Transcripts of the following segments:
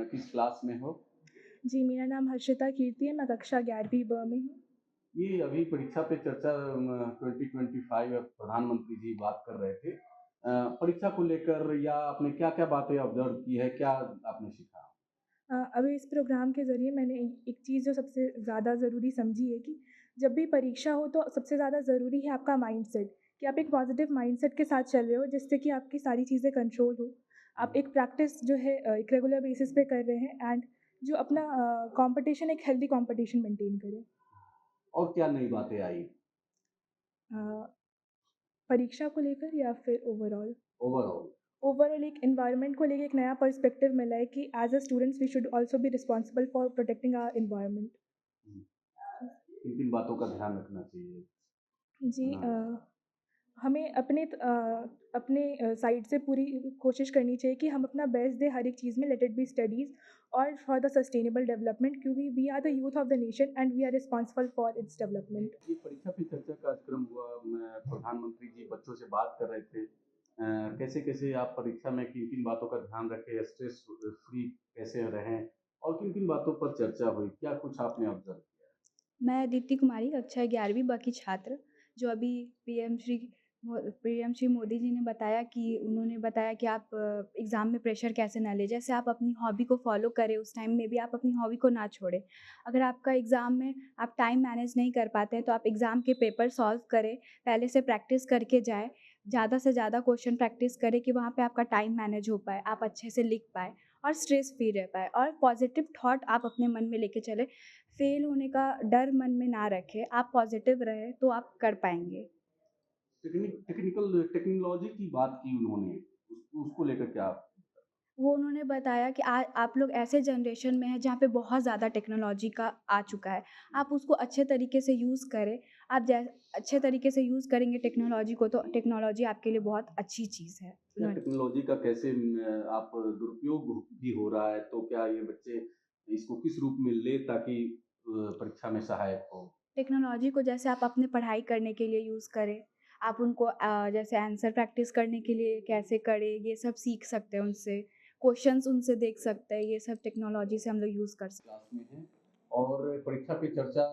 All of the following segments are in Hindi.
किस क्लास में हो? जी, मेरा नाम हर्षिता कीर्ति है, मैं कक्षा 11वीं ब में हूँ। ये अभी परीक्षा पे चर्चा 2025 प्रधानमंत्री जी बात कर रहे थे। परीक्षा को लेकर या आपने क्या-क्या बातें ऑब्ज़र्व की है? क्या आपने सीखा? अभी इस प्रोग्राम के ज़रिए मैंने एक चीज़ जो सबसे ज़्यादा ज़रूरी समझी है कि जब भी परीक्षा हो तो सबसे ज़्यादा ज़रूरी है आपका माइंडसेट, कि आप एक पॉज़िटिव माइंडसेट के साथ चल रहे हो जिससे कि आपकी सारी चीज़ें कंट्रोल हो। आप एक प्रैक्टिस जो है एक रेगुलर बेसिस पे कर रहे हैं एंड जो अपना कॉम्पिटिशन एक हेल्दी कॉम्पिटिशन मेंटेन करें। और क्या नई बातें आई अ, परीक्षा को लेकर या फिर ओवरऑल? ओवरऑल? ओवरऑल एक एनवायरनमेंट को लेके एक नया पर्सपेक्टिव मिला है कि as a students we should also be responsible for protecting our environment. हुँ, किन-किन बातों का ध्यान रखना चाहिए? जी हाँ, हमें अपने साइड से पूरी कोशिश करनी चाहिए कि हम अपना बेस्ट दें हर एक चीज़ में, लेट इट बी स्टडीज़ और फॉर द सस्टेनेबल डेवलपमेंट, क्योंकि we are the youth of the nation and we are responsible for its development. ये परीक्षा पे चर्चा कार्यक्रम हुआ, प्रधानमंत्री जी बच्चों से बात कर रहे थे। कैसे-कैसे आप परीक्षा में किन-किन बातों का ध्यान रखें, स्ट्रेस फ्री कैसे रहें और किन-किन बातों पर चर्चा हुई? क्या कुछ आपने ऑब्ज़र्व किया? मैं दीप्ति कुमारी कक्षा 11वीं ब की छात्र, जो अभी पीएम श्री मोदी जी ने बताया कि उन्होंने बताया कि आप एग्ज़ाम में प्रेशर कैसे ना लें। जैसे आप अपनी हॉबी को फ़ॉलो करें, उस टाइम में भी आप अपनी हॉबी को ना छोड़ें। अगर आपका एग्ज़ाम में आप टाइम मैनेज नहीं कर पाते हैं, तो आप एग्ज़ाम के पेपर सॉल्व करें, पहले से प्रैक्टिस करके जाएँ। ज़्यादा से ज़्यादा क्वेश्चन प्रैक्टिस करें कि वहाँ पे आपका टाइम मैनेज हो पाए, आप अच्छे से लिख पाएँ और स्ट्रेस फ्री रह पाएँ और पॉज़िटिव थॉट आप अपने मन में लेके चलें। फेल होने का डर मन में ना रखें, आप पॉज़िटिव रहें तो आप कर पाएँगे। टेक्नोलॉजी की बात की उन्होंने, उसको लेकर क्या? वो उन्होंने बताया कि आप लोग ऐसे जनरेशन में हैं जहाँ पे बहुत ज़्यादा टेक्नोलॉजी का आ चुका है। आप उसको अच्छे तरीके से यूज़ करें। आप जै अच्छे तरीके से यूज़ करेंगे टेक्नोलॉजी को तो टेक्नोलॉजी आपके लिए बहुत अच्छी चीज़ है। क्या उन्होंने टेक्नोलॉजी का कैसे आप दुरुपयोग भी हो रहा है, तो क्या ये बच्चे इसको किस रूप में लें ताकि परीक्षा में सहायक हो? टेक्नोलॉजी को जैसे आप अपने पढ़ाई करने के लिए यूज़ करें। आप उनको जैसे आंसर प्रैक्टिस करने के लिए कैसे करें, ये सब सीख सकते हैं उनसे। क्वेश्चंस उनसे देख सकते हैं, ये सब टेक्नोलॉजी से हम लोग यूज़ कर सकते हैं। क्लास में हैं और परीक्षा पे चर्चा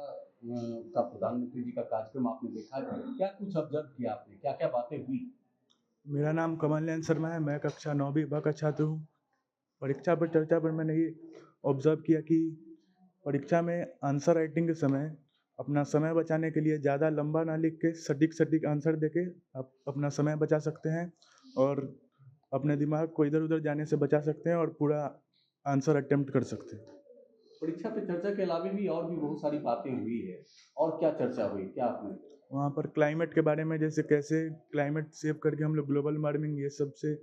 का प्रधानमंत्री जी का कार्यक्रम आपने देखा। क्या कुछ ऑब्ज़र्व किया आपने? क्या-क्या बातें हुई? मेरा नाम कमल नयन शर्मा है। मैं कक्षा 9वीं ब का छात्र हूँ। परीक्षा पर चर्चा पर मैंने ये ऑब्ज़र्व किया कि परीक्षा में आंसर राइटिंग के समय अपना समय बचाने के लिए ज़्यादा लंबा ना लिख के सटीक-सटीक आंसर देके आप अपना समय बचा सकते हैं और अपने दिमाग को इधर-उधर जाने से बचा सकते हैं और पूरा आंसर अटेम्प्ट कर सकते हैं। परीक्षा पे चर्चा के अलावा भी और भी बहुत सारी बातें हुई है और क्या चर्चा हुई? क्या आपने वहाँ पर क्लाइमेट के बारे में, जैसे कैसे क्लाइमेट सेव करके हम लोग ग्लोबल वार्मिंग ये सब से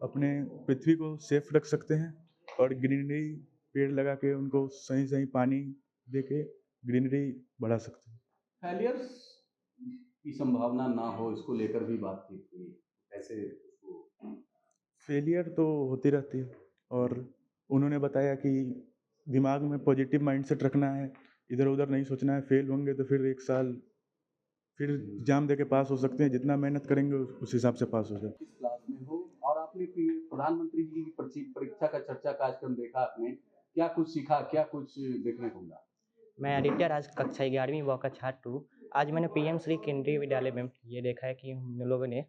अपने पृथ्वी को सेफ रख सकते हैं और ग्रीनरी पेड़ लगा के उनको सही-सही पानी दे के ग्रीनरी बढ़ा सकते हैं। फेलियर्स की संभावना ना हो इसको लेकर भी बातचीत हुई? कैसे उसको फेलियर तो होती रहती है और उन्होंने बताया कि दिमाग में पॉजिटिव माइंडसेट रखना है, इधर-उधर नहीं सोचना है। फेल होंगे तो फिर 1 साल फिर एग्ज़ाम देके पास हो सकते हैं, जितना मेहनत करेंगे उस हिसाब से पास हो जाए। किस क्लास में हो और आपने प्रधानमंत्री जी की परीक्षा का चर्चा कार्यक्रम देखा आपने, क्या कुछ सीखा, क्या कुछ देखने को मिला? मैं आदित्य राज कक्षा 11वीं ब का छात्र हूँ। आज मैंने पीएम श्री केंद्रीय विद्यालय में ये देखा है कि हम लोगों ने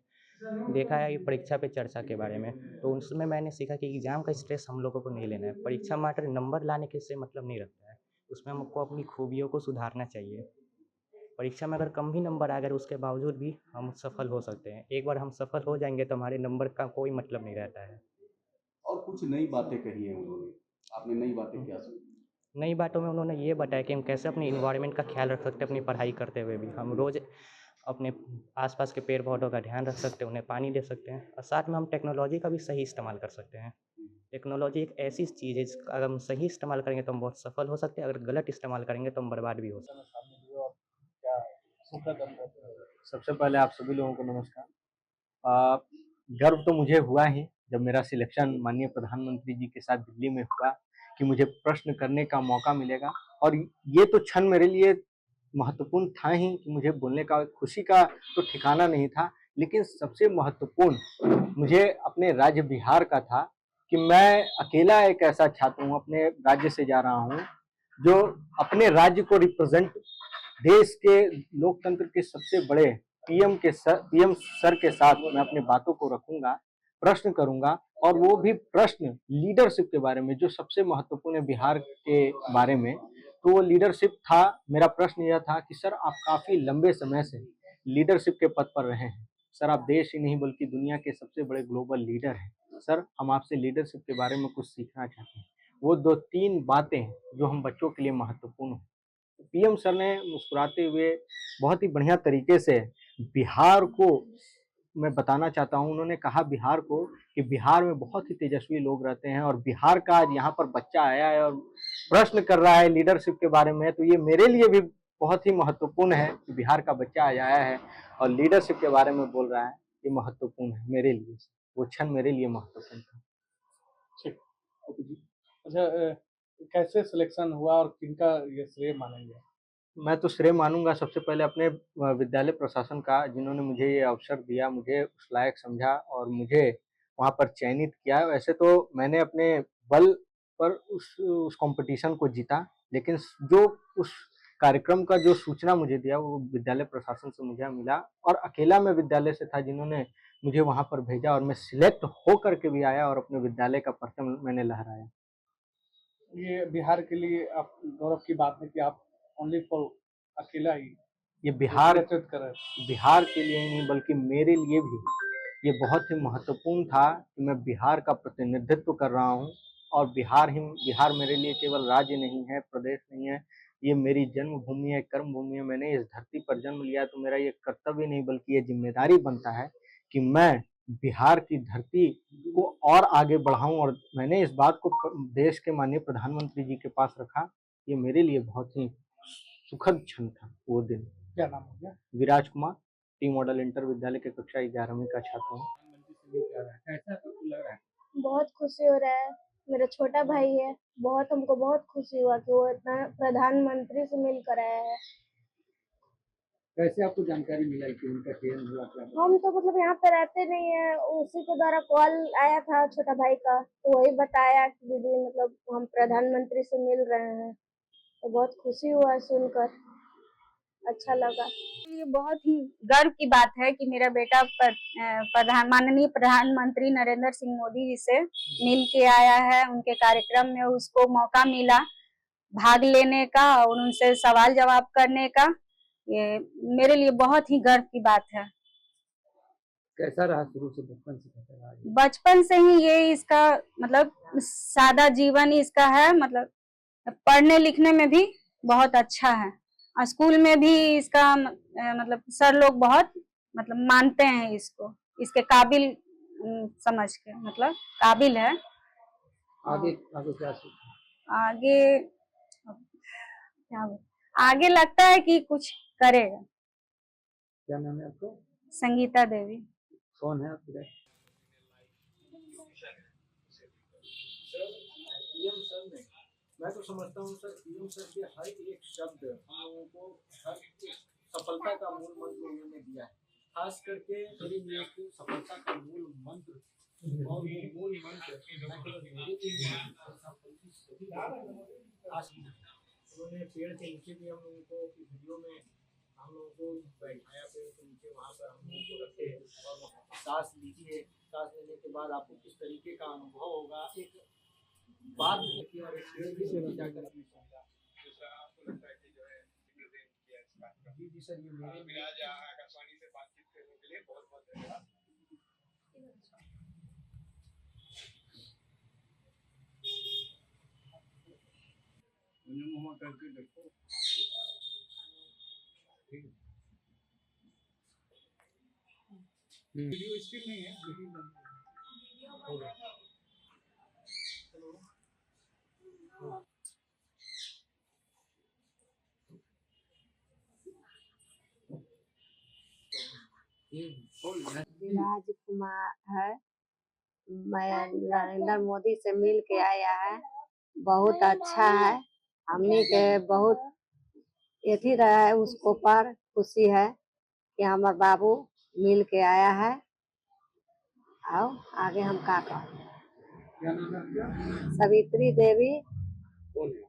देखा है ये परीक्षा पे चर्चा के बारे में। तो उसमें मैंने सीखा कि एग्ज़ाम का स्ट्रेस हम लोगों को नहीं लेना है। परीक्षा मात्र नंबर लाने के से मतलब नहीं रखता है। उसमें हमको अपनी खूबियों को सुधारना चाहिए। परीक्षा में अगर कम भी नंबर आ गए उसके बावजूद भी हम सफल हो सकते हैं। एक बार हम सफल हो जाएँगे तो हमारे नंबर का कोई मतलब नहीं रहता है। और कुछ नई बातें कही हैं उन्होंने, आपने नई बातें क्या सुनी? नई बातों में उन्होंने ये बताया कि हम कैसे अपने एनवायरनमेंट का ख़्याल रख सकते हैं अपनी पढ़ाई करते हुए भी। हम रोज़ अपने आस-पास के पेड़-पौधों का ध्यान रख सकते हैं, उन्हें पानी दे सकते हैं और साथ में हम टेक्नोलॉजी का भी सही इस्तेमाल कर सकते हैं। टेक्नोलॉजी एक ऐसी चीज़ है जिसका अगर हम सही इस्तेमाल करेंगे तो हम बहुत सफल हो सकते हैं, अगर गलत इस्तेमाल करेंगे तो हम बर्बाद भी हो सकते हैं। सबसे पहले आप सभी लोगों को नमस्कार। अ, गर्व तो मुझे हुआ ही जब मेरा सिलेक्शन माननीय प्रधानमंत्री जी के साथ दिल्ली में हुआ कि मुझे प्रश्न करने का मौका मिलेगा और ये तो क्षण मेरे लिए महत्वपूर्ण था ही कि मुझे बोलने का खुशी का तो ठिकाना नहीं था, लेकिन सबसे महत्वपूर्ण मुझे अपने राज्य बिहार का था कि मैं अकेला एक ऐसा छात्र हूँ, अपने राज्य से जा रहा हूँ, जो अपने राज्य को रिप्रेजेंट देश के लोकतंत्र के सबसे बड़े पीएम सर के साथ मैं अपनी बातों को रखूंगा, प्रश्न करूंगा, और वो भी प्रश्न लीडरशिप के बारे में, जो सबसे महत्वपूर्ण है बिहार के बारे में। तो वो लीडरशिप था। मेरा प्रश्न यह था कि सर, आप काफी लंबे समय से लीडरशिप के पद पर रहे हैं सर, आप देश ही नहीं बल्कि दुनिया के सबसे बड़े ग्लोबल लीडर हैं सर, हम आपसे लीडरशिप के बारे में कुछ सीखना चाहते हैं। वो 2-3 बातें हैं जो हम बच्चों के लिए महत्वपूर्ण हैं। पीएम सर ने मुस्कुराते हुए बहुत ही बढ़िया तरीके से बिहार को, मैं बताना चाहता हूँ, उन्होंने कहा बिहार को कि बिहार में बहुत ही तेजस्वी लोग रहते हैं, और बिहार का आज यहाँ पर बच्चा आया है और प्रश्न कर रहा है लीडरशिप के बारे में, तो ये मेरे लिए भी बहुत ही महत्वपूर्ण है कि बिहार का बच्चा आज आया है और लीडरशिप के बारे में बोल रहा है। ये महत्वपूर्ण है मेरे लिए, वो क्षण मेरे लिए महत्वपूर्ण था। ठीक। ओके जी। अच्छा, कैसे सिलेक्शन हुआ और किनका ये श्रेय मानेंगे? मैं तो श्रेय मानूंगा सबसे पहले अपने विद्यालय प्रशासन का, जिन्होंने मुझे ये अवसर दिया, मुझे उस लायक समझा और मुझे वहाँ पर चयनित किया। वैसे तो मैंने अपने बल पर उस कंपटीशन को जीता, लेकिन जो उस कार्यक्रम का जो सूचना मुझे दिया वो विद्यालय प्रशासन से मुझे मिला, और अकेला मैं विद्यालय से था जिन्होंने मुझे वहाँ पर भेजा, और मैं सिलेक्ट होकर के भी आया और अपने विद्यालय का परचम मैंने लहराया। ये बिहार के लिए आप गौरव की बात है कि आप ओनली फॉर अकेला ही ये बिहार नेतृत्व कर रहे थे। बिहार के लिए ही नहीं बल्कि मेरे लिए भी ये बहुत ही महत्वपूर्ण था कि मैं बिहार का प्रतिनिधित्व कर रहा हूँ, और बिहार मेरे लिए केवल राज्य नहीं है, प्रदेश नहीं है, ये मेरी जन्मभूमि है, कर्मभूमि है। मैंने इस धरती पर जन्म लिया, तो मेरा ये कर्तव्य नहीं बल्कि ये जिम्मेदारी बनता है कि मैं बिहार की धरती को और आगे बढ़ाऊं, और मैंने इस बात को देश के माननीय प्रधानमंत्री जी के पास रखा। ये मेरे लिए बहुत ही सुखद क्षण था वो दिन। क्या नाम हो गया? विराज कुमार, टी मॉडल इंटर विद्यालय के कक्षा 11वीं का छात्र हूँ। कैसा आपको लग रहा है? बहुत खुशी हो रहा है। मेरा छोटा भाई है, हमको बहुत खुशी हुआ कि वो इतना प्रधानमंत्री से मिलकर आया है। कैसे आपको जानकारी मिला कि उनका चयन हुआ? क्या हम तो मतलब यहाँ पे रहते नहीं है, उसी के द्वारा कॉल आया था छोटा भाई का, तो वही बताया कि दीदी मतलब हम प्रधानमंत्री से मिल रहे हैं, तो बहुत खुशी हुआ सुनकर, अच्छा लगा। ये बहुत ही गर्व की बात है कि मेरा बेटा माननीय प्रधानमंत्री नरेंद्र सिंह मोदी जी से मिल के आया है। उनके कार्यक्रम में उसको मौका मिला भाग लेने का और उनसे सवाल जवाब करने का। ये मेरे लिए बहुत ही गर्व की बात है। कैसा रहा शुरू से, बचपन से कैसा रहा? बचपन से ही ये इसका मतलब सादा जीवन इसका है, मतलब पढ़ने लिखने में भी बहुत अच्छा है। स्कूल में भी इसका मतलब सर लोग बहुत मतलब मानते हैं इसको, इसके काबिल समझ के, मतलब काबिल है। आगे आगे क्या सोचा? आगे क्या आगे लगता है कि कुछ करेगा। क्या नाम है आपको? संगीता देवी। कौन है आपके? पीएम सर ने, मैं तो समझता हूँ सर, पीएम सर के हर एक शब्द हम लोगों को हर एक सफलता का मूल मंत्र उन्होंने दिया है। खास करके मेरे लिए तो सफलता का मूल मंत्र, और वो मूल मंत्र उन्होंने पेड़ के नीचे भी हम लोगों को वीडियो में हम लोगों को बैठाया, पेड़ के नीचे वहाँ पर हम लोगों को रखे और सांस लीजिए, सांस लेने के बाद आपको किस तरीके का अनुभव होगा, एक बात देखिए, और जाकर जी सर, ये मेरे आकाशवाणी से बातचीत करने के लिए बहुत बहुत धन्यवाद। करके देखो, वीडियो स्टिल नहीं है, होगा। विराज कुमार है, मैं नरेंद्र मोदी से मिल के आया है, बहुत अच्छा है। हमने के बहुत एथी रहा है, उसको पर खुशी है कि हमार बाबू मिल के आया है। आओ आगे हम का करें। क्या नाम है आपका? सवित्री देवी कौन है?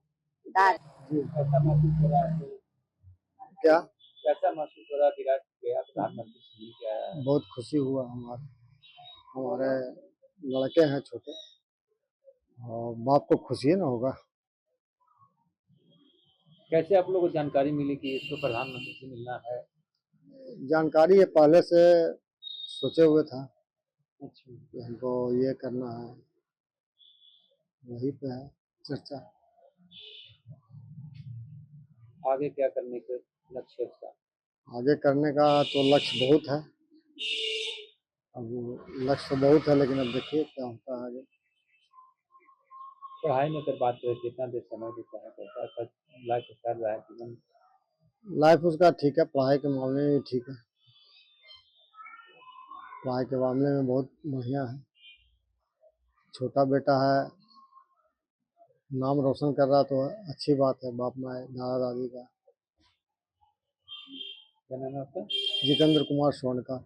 दास। कैसा महसूस हो रहा है? क्या? कैसा महसूस हो रहा है विराट गया प्रधानमंत्री से मिल के आया है? बहुत खुशी हुआ हमारे लड़के हैं छोटे और बाप को खुशी ना होगा। कैसे आप लोगों को जानकारी मिली कि इसको प्रधानमंत्री से मिलना है? जानकारी ये पहले से सोचे हुए था अच्छा। कि हमको ये करना है, वही पे है चर्चा। आगे क्या करने के लक्ष्य है इसका? आगे करने का तो लक्ष्य बहुत है, अब लक्ष्य तो बहुत है लेकिन अब देखिए क्या होता है आगे। पढ़ाई में अगर बात करें कितना देर समय देता है, कैसा लाइफ कर रहा है जीवन? लाइफ उसका ठीक है, पढ़ाई के मामले में भी ठीक है, पढ़ाई के मामले में बहुत बढ़िया है। छोटा बेटा है, नाम रोशन कर रहा तो अच्छी बात है बाप माँ दादा दादी का। क्या नाम है आपका? जितेंद्र कुमार स्वर्णकर।